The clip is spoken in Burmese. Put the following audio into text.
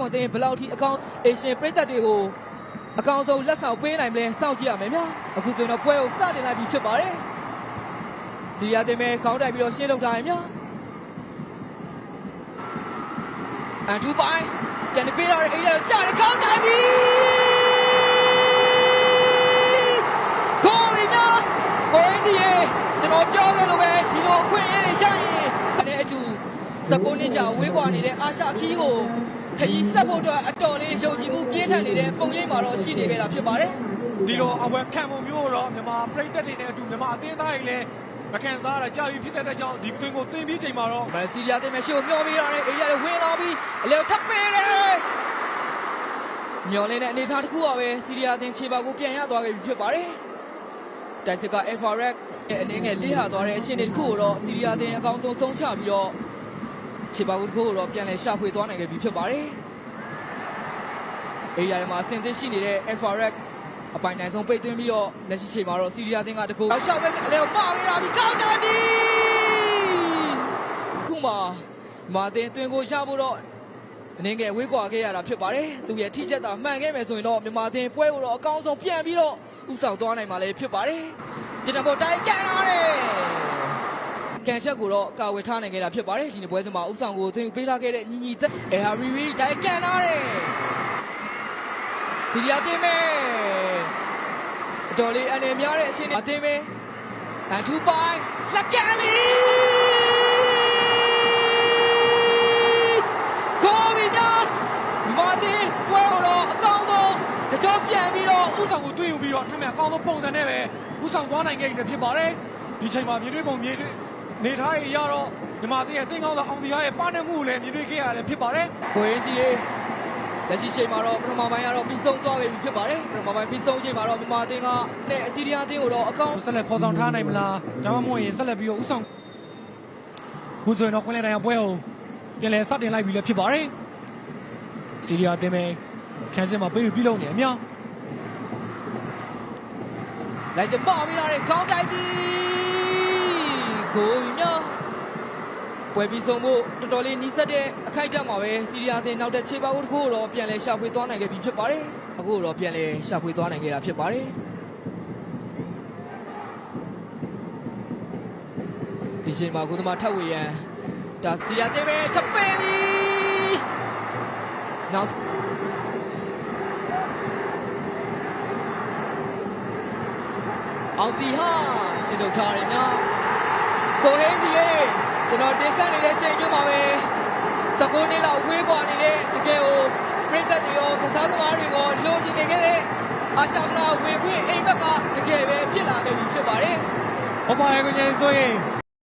အသင်းဘယ်လောက်ထိအကောင်းအေရှင်ပရိသတ်တွေကိုအကောင်းဆုံးလက်ဆောင်ပေးနိုင်မလဲစောင့်ကြည့်ရမယ်ဗျာအခုဆိုရင်တော့ပွဲကိုစတင်လိုက်ပြီဖြစ်ပါတယ်စီရီယာတင်မဲ့ခေါင်းတိုက်ပြီးတော့ရှင်းလုပ်ထားရင်ဗျာအန်ထူပိုင်းပြန်ပေးရတဲ့အိမ်ထဲကြားတယ်ခေါင်းတိုက်ပြီကိုရီးယားကိုင်းစီရဲ့ကျွန်တော်ပြောခဲ့လို့ပဲဒီလိုအခွင့်အရေးတွေရရင်ခနဲ့အတူ19နှစ်ကြာဝေးကွာနေတဲ့အာရှခီးကိုခရီးဆက်ဖို့အတွက်အတော်လေးယုံကြည်မှုပြင်းထန်နေတဲ့ပုံရိပ်မှာတော့ရှိနေခဲ့တာဖြစ်ပါတယ်ဒီလိုအဝယ်ခံမှုမျိုးတော့မြန်မာပြည်သက်တွေနဲ့အတူမြန်မာအသင်းသားတွေလည်းမခံစားရတာကြာပြီဖြစ်တဲ့ကြောင့်ဒီအတွင်းကိုတင်ပြီးချိန်မှာတော့မန်စီရီယာတင်မဲ့ရှေ့ကိုမျောပြီးရတယ်အေးရတယ်ဝင်လာပြီးအလေထပ်ပေးတယ်မျောလင်းတဲ့အနေထားတစ်ခုပါပဲစီရီယာတင်ခြေပါကိုပြန်ရသွားခဲ့ပြီဖြစ်ပါတယ်တိုက်စစ်ကအက်ဖာရက်ရဲ့အနေငယ်လေးဟာသွားတဲ့အရှင်တွေတစ်ခုကိုတော့စီရီယာတင်အကောင်းဆုံးသုံးချပြီးတော့ခြေပါကိုတစ်ခုကိုတော့ပြန်လည်ရှာဖွေသွားနိုင်ခဲ့ပြီဖြစ်ပါတယ်အေးရတယ်မှာအဆင်သင့်ရှိနေတဲ့အက်ဖာရက်အပိုင်နိုင်ဆုံးပိတ်သွင်းပြီးတော့လက်ရှိချိန်မှာတော့စီရီယာတင်ကတကူအောက်ရှောက်ပဲအလဲကိုပါပေးတာပြီးကောက်တယ်ဒီခုမှမာတင်တွင်ကိုရဖို့တော့အနေငယ်ဝေးကွာခဲ့ရတာဖြစ်ပါတယ်သူရဲ့ထိချက်တာမှန်ခဲ့မယ်ဆိုရင်တော့မြန်မာတင်ပွဲကိုတော့အကောင်းဆုံးပြန်ပြီးတော့ဥဆောင်သွားနိုင်မှာလည်းဖြစ်ပါတယ်ပြည်တော်ပေါ်တိုက်ကန်ရတယ်ကန်ချက်ကိုတော့ကာဝယ်ထားနိုင်ခဲ့တာဖြစ်ပါတယ်ဒီနေ့ပွဲစဉ်မှာဥဆောင်ကိုသင်ပေးထားခဲ့တဲ့ညီညီသက်အဲဟာရီရီတိုက်ကန်ရတယ်စီရီယာတင်မဲ့အတော်လေးအနေများတဲ့အရှင်အတင်မဲ့အန်ထူပိုင်းလက်ကမ်းပြီကိုဗီညာမာတင်ပွဲတော့အကောင်းဆုံးတကြောပြန်ပြီးတော့ဥဆောင်ကိုတွေ့ယူပြီးတော့ထပ်မံအကောင်းဆုံးပုံစံနဲ့ပဲဥဆောင်သွားနိုင်ခဲ့တယ်ဖြစ်ပါတယ်ဒီချိန်မှာမြေတွေးပုံမြေတွေနေထားရရတော့မြန်မာပြည်ရဲ့တင်းကောင်းသောအောင်တရားရဲ့ပါနေမှုကိုလည်းမြင်တွေ့ခဲ့ရတယ်ဖြစ်ပါတယ်ကိုရင်းစီရဲ့လက်ရှိချိန်မှာတော့ပထမပိုင်းကတော့ပြီးဆုံးသွားပြီဖြစ်ပါတယ်ပထမပိုင်းပြီးဆုံးချိန်မှာတော့မြန်မာအသင်းကနဲ့အစီရီယာအသင်းကိုတော့အကောင်းဆက်လက်ဖော်ဆောင်ထားနိုင်မလားဒါမှမဟုတ်ရင်ဆက်လက်ပြီးတော့ဥဆောင်ခုဆိုရင်တော့ခွင့်လဲတိုင်းပွဲကိုပြန်လဲစတင်လိုက်ပြီလည်းဖြစ်ပါတယ်စီရီယာအသင်းပဲခန်းစစ်မှာပေးပြီးလုံးနေအမြောက်လိုက်တဲ့ပါပြီးလာတဲ့ခေါင်းတိုက်ပြီးကိုမြပွဲပြီးဆုံးဖို့တော်တော်လေးနီးစပ်တဲ့အခိုက်အတန့်မှာပဲစီရီယာအသင်းနောက်တဲ့ခြေပါကိုတစ်ခုတော့ပြန်လဲရှာဖွေသွားနိုင်ခဲ့ပြီဖြစ်ပါတယ်အခုတော့ပြန်လဲရှာဖွေသွားနိုင်ခဲ့တာဖြစ်ပါတယ်ဒီချိန်မှာကုသမာထပ်ဝေရန်ဒါစီရီယာအသင်းပဲထပ်ပေးသည်နောက်အောင်တီဟာရှင်းထုတ်ထားတယ်နော်ကိုဟင်းစီရဲ့ကျွန်တော်တင်ဆက်နေတဲ့ချိန်မျိုးမှာပဲ19နှစ်လောက်ဝေးကွာနေတဲ့တကယ်ကိုပြည်သက်တွေရောကစားသမားတွေရောလိုချင်နေခဲ့တဲ့အာရှမလာဝင်ခွင့်အိမ်ဘက်ကတကယ်ပဲဖြစ်လာခဲ့ပြီဖြစ်ပါတယ်ဟုတ်ပါတယ်ကိုကြီးဆိုရင်